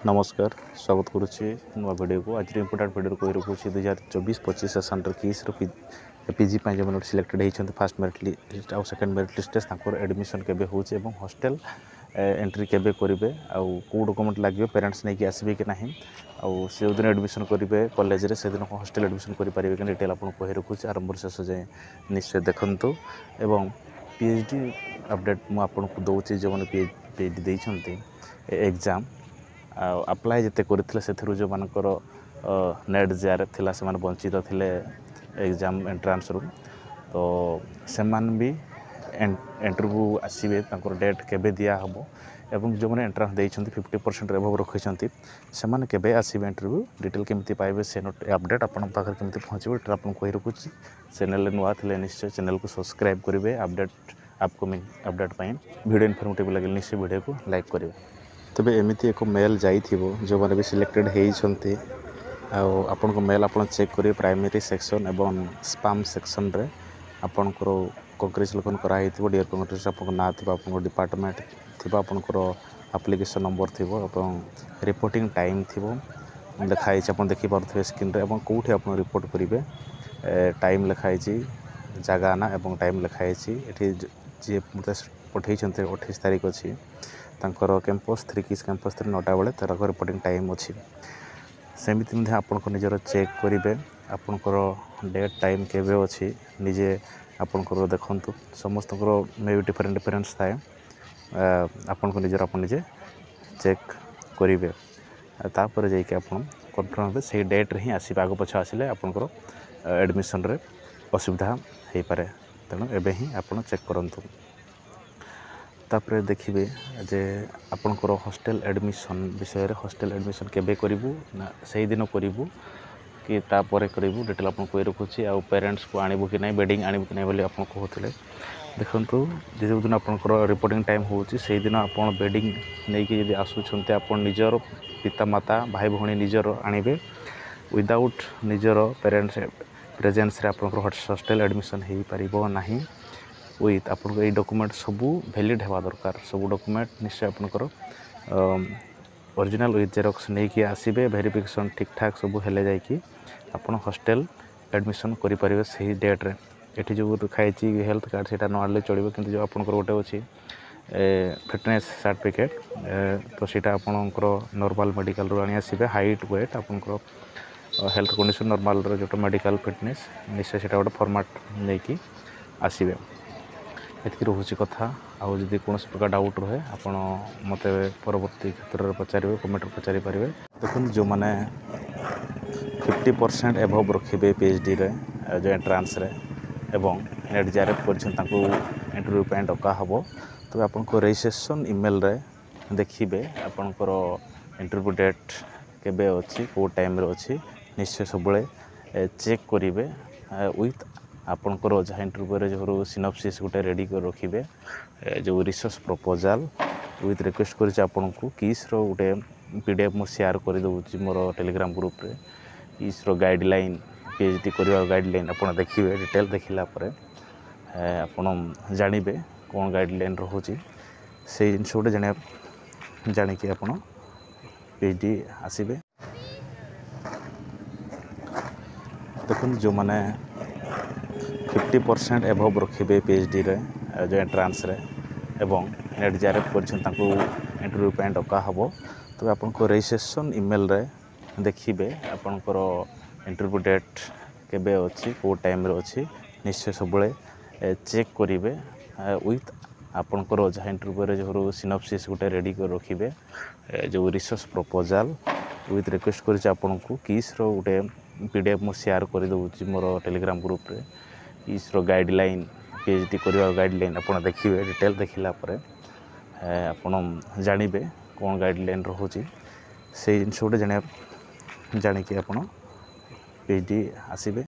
नमस्कार स्वागत करुच्ची नुआ वीडियो को आज इंपोर्टाट वीडियो कही रखुच्छी 2024-25 सेसन किस पीजी जो मैंने सिलेक्टेड होती फास्ट मेरिट लिस्ट आउ सेकेंड मेरिट लिस्ट एडमिशन केबे होचे एवं हॉस्टल एंट्री केबे करेंगे आउ कौ डॉक्यूमेंट लगे पेरेंट्स नहीं आसबे कि नहीं आउ से दिन एडमिशन करेंगे कॉलेज रे से दिन हॉस्टल एडमिशन करेंगे कि डिटेल आपको कही रखुच्छी आरंभ शेष जाए निश्चय देखु एवं पीएचडी अपडेट मुझे दूसरी जो मैंने पीएचडी देती एग्जाम अप्लाई जिते करते से जो मानकर नेट जेआर थिला से माने वंचित थिले एग्जाम एंट्रांस रू तो से भी इंटरव्यू आसवे डेट केबे दिया हम एवं जो मैंने एंट्रांस देइछंती 50% एभव रखिछंती से माने केबे आसवे इंटरव्यू डिटेल केमती पाइबे से अपडेट आपन पाखर केमती पहुँचबे डिटेल आपन कहि रखुछि चैनल नुआ थिले निश्चय चैनल को सब्सक्राइब करेंगे अपडेट अपकमिंग अपडेट पाई वीडियो इनफॉर्मेटिव लगे निश्चय वीडियो को लाइक करेंगे तबे एमती एक मेल जाइथिबो जो माने भी सिलेक्टेड होइछंती आपन को मेल आपन चेक करिए प्राइमरी सेक्शन एवं स्पैम सेक्शन रे आपन को कांग्रेचुलेशन करा हिथिबो डियर कांग्रेचुलेशन आपन ना थिबा आपन डिपार्टमेंट थिबा आपन को एप्लिकेशन नंबर थिबो एवं रिपोर्टिंग टाइम थिबो लिखाई आपन देखि पारथिबे स्क्रीन रे एवं कोठी आपन रिपोर्ट करिवे टाइम लिखाई जगह ना एवं टाइम लिखाई एठी जे पठै छन्ते 28 तारिख अछि तांकर कैंपस 3 किस कैंपस 3 9टा बेले तार रिपोर्टिंग टाइम अच्छी सेमती आपन निजर चेक करेंगे आपणकर डेट टाइम केबे अच्छी निजे आपणकर देखु समस्त मे भी डिफरेंट डिफरेन्स थाए आपन को निजर आप निजे चेक करेंगे तापर जाइए आप कन्फर्म से डेट रे ही आसपे आग पछ आसिले आपणकर एडमिशन रे असुविधा हो पारे तेणु एबे ही आप चेक करंतु तापर देखिए जे आपणकर हॉस्टल एडमिशन विषय रे हॉस्टल एडमिशन केबे करिवु ना सही दिन करिवु कि तापर करिवु डिटेल आपन कहि रखुछि आ पेरेंट्स को आनिबु कि नहीं बेडिंग आनिबु कि नहीं बोली आपन कहउथिले देखंतु जे दिन आपनकर रिपोर्टिंग टाइम होउछि सही दिन आपन बेडिंग नै कि यदि आसुछन्ते आपन निजर पिता माता भाई भौणी निजर आनिबे विदाउट निजर पेरेंट्स प्रेजेंस रे आपनकर हॉस्टल एडमिशन हेई परिबो नाही विथ आपन ये डॉक्यूमेंट सबू वैलिड हेबा दरकार सबू डॉक्यूमेंट निश्चय आपनकर ओरिजिनल विथ जेरॉक्स नहीं कि आसीबे वेरिफिकेशन ठीक ठाक सबू हेले जाय कि आपन हॉस्टल एडमिशन करि परिबे सही डेट रे एठी जो खाई हेल्थ कार्ड सेटा न आले चलिबो किंतु जो आपनकर गोटे अछि फिटनेस सर्टिफिकेट तो सेटा आपनकर नॉर्मल मेडिकल रो आनी आसीबे हाइट वेट आपनकर हेल्थ कंडीशन नॉर्मल रो जो मेडिकल फिटनेस निश्चय सेटा गोटे फॉर्मेट नै कि आसीबे एतकी रोचे कथा आउ जदि कौन प्रकार डाउट रहे आपड़ मत परवर्ती क्षेत्र में पचारे कमेंट पचारि पारे देखो जो मैंने 50% एभव रखिए पीएचडी रे जो एंट्रांस रे एवं नेट जेआरएफ कर इंटरव्यू पे डका हम तब आपको रजिस्ट्रेशन ईमेल रे देखिए आपणकर इंटरव्यू डेट केबे अच्छी कौ टाइम रे अच्छी निश्चय सब चेक करेंगे विथ आपणकर जहाँ इंटरव्यू रे जो सिनॉप्सिस गोटे रेडी कर रखिए जो रिसर्च प्रपोजल विथ रिक्वेस्ट कर आपको किस गोटे पीडीएफ मु शेयर कर दूसरी मोर टेलीग्राम ग्रुप रे किस गाइडलाइन पीएचडी करवा गाइडलाइन आप देखिए डिटेल देखला आप जानवे कौन गाइडलाइन रोचे से जिन गोटे जानिकी आप पीएचडी आसबे देखो जो मैंने 50% एभव रखिए पीएचडी रे जो एंट्रांस रे एवं नेट जेआरएफ कर इंटरव्यू पे डका हम तब आपको रजिस्ट्रेशन ईमेल रे देखिए आपणकर इंटरव्यू डेट केबे अच्छी कौ टाइम रे अच्छी निश्चय सब चेक करेंगे विथ आपणकर जहाँ इंटरव्यू रे जो सिनॉप्सिस गोटे रेडी कर रखिए जो रिसर्च प्रपोजल विथ रिक्वेस्ट कर आपको किस गोटे पीडीएफ मु शेयर कर दूसरी मोर टेलीग्राम ग्रुप रे इस गाइडलाइन पीएचडी करवा गाइडलाइन आप देखिए डिटेल देखला आप जानवे कौन गाइडलाइन रोचे से जिन गोटे जानिकी आप पीएचडी आसबे।